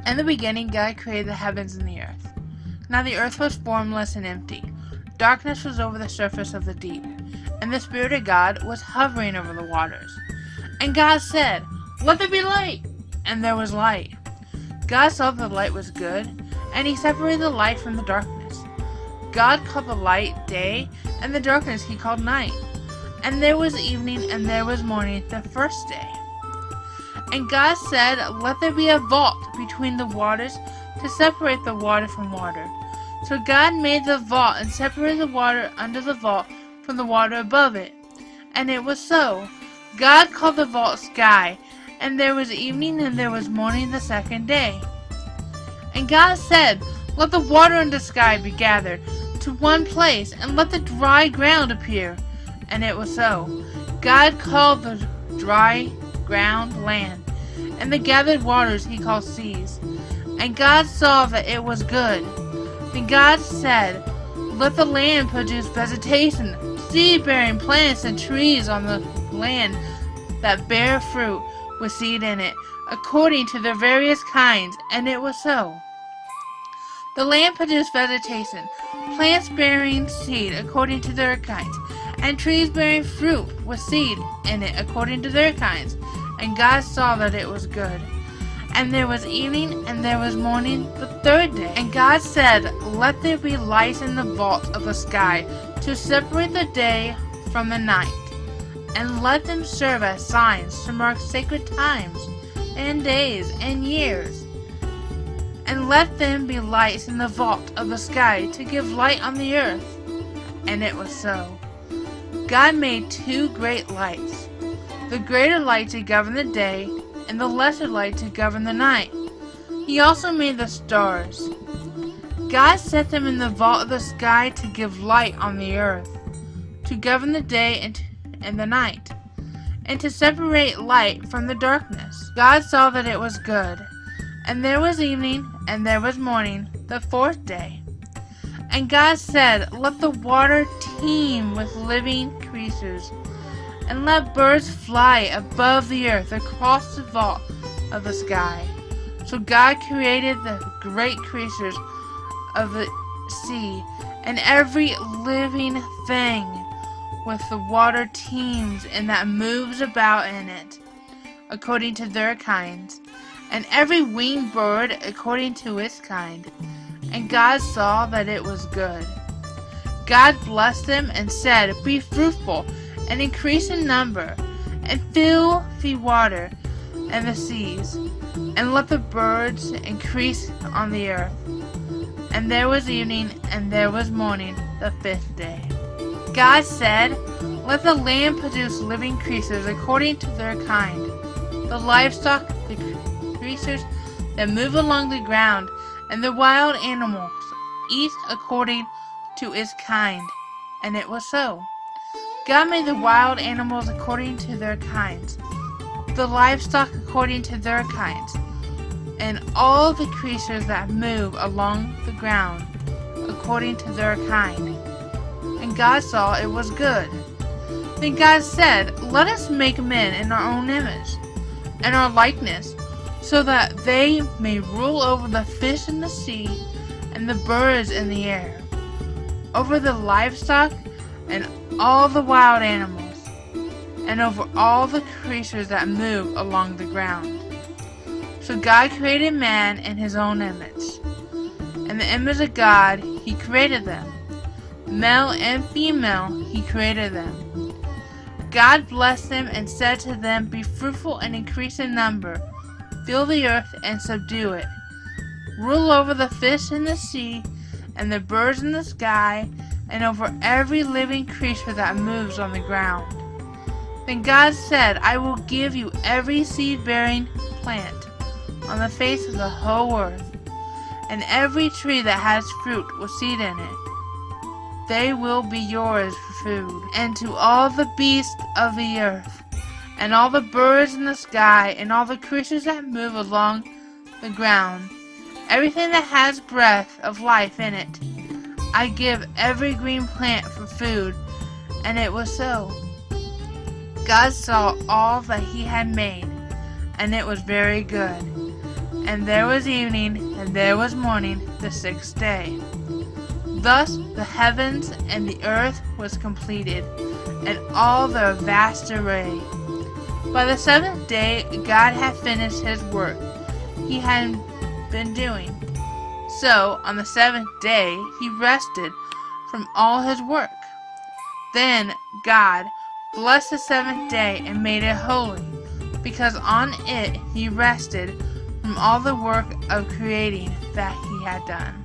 In the beginning, God created the heavens and the earth. Now the earth was formless and empty. Darkness was over the surface of the deep, and the Spirit of God was hovering over the waters. And God said, "Let there be light!" And there was light. God saw that the light was good, and he separated the light from the darkness. God called the light day, and the darkness he called night. And there was evening, and there was morning, the first day. And God said, "Let there be a vault between the waters to separate the water from water." So God made the vault and separated the water under the vault from the water above it. And it was so. God called the vault sky, and there was evening and there was morning the second day. And God said, "Let the water in the sky be gathered to one place, and let the dry ground appear." And it was so. God called the dry ground land, and the gathered waters he called seas. And God saw that it was good. Then God said, "Let the land produce vegetation, seed-bearing plants and trees on the land that bear fruit with seed in it, according to their various kinds." And it was so. The land produced vegetation, plants bearing seed according to their kinds, and trees bearing fruit with seed in it according to their kinds. And God saw that it was good. And there was evening, and there was morning the third day. And God said, "Let there be lights in the vault of the sky to separate the day from the night, and let them serve as signs to mark sacred times, and days, and years. And let them be lights in the vault of the sky to give light on the earth." And it was so. God made two great lights, the greater light to govern the day, and the lesser light to govern the night. He also made the stars. God set them in the vault of the sky to give light on the earth, to govern the day and the night, and to separate light from the darkness. God saw that it was good. And there was evening, and there was morning, the fourth day. And God said, "Let the water teem with living creatures, and let birds fly above the earth across the vault of the sky." So God created the great creatures of the sea, and every living thing with the water teems and that moves about in it, according to their kinds, and every winged bird according to its kind. And God saw that it was good. God blessed them and said, "Be fruitful, and increase in number, and fill the water and the seas, and let the birds increase on the earth." And there was evening, and there was morning, the fifth day. God said, "Let the land produce living creatures according to their kind, the livestock, the creatures that move along the ground, and the wild animals, each according to its kind." And it was so. God made the wild animals according to their kinds, the livestock according to their kinds, and all the creatures that move along the ground according to their kind. And God saw it was good. Then God said, "Let us make men in our own image, and our likeness, so that they may rule over the fish in the sea, and the birds in the air, over the livestock, and all the wild animals, and over all the creatures that move along the ground." So God created man in his own image. In the image of God he created them. Male and female he created them. God blessed them and said to them, "Be fruitful and increase in number. Fill the earth and subdue it. Rule over the fish in the sea and the birds in the sky, and over every living creature that moves on the ground." Then God said, "I will give you every seed-bearing plant on the face of the whole earth, and every tree that has fruit with seed in it. They will be yours for food. And to all the beasts of the earth, and all the birds in the sky, and all the creatures that move along the ground, everything that has breath of life in it, I give every green plant for food." And it was so. God saw all that he had made, and it was very good. And there was evening, and there was morning, the sixth day. Thus the heavens and the earth was completed, and all their vast array. By the seventh day God had finished his work he had been doing. So on the seventh day he rested from all his work. Then God blessed the seventh day and made it holy, because on it he rested from all the work of creating that he had done.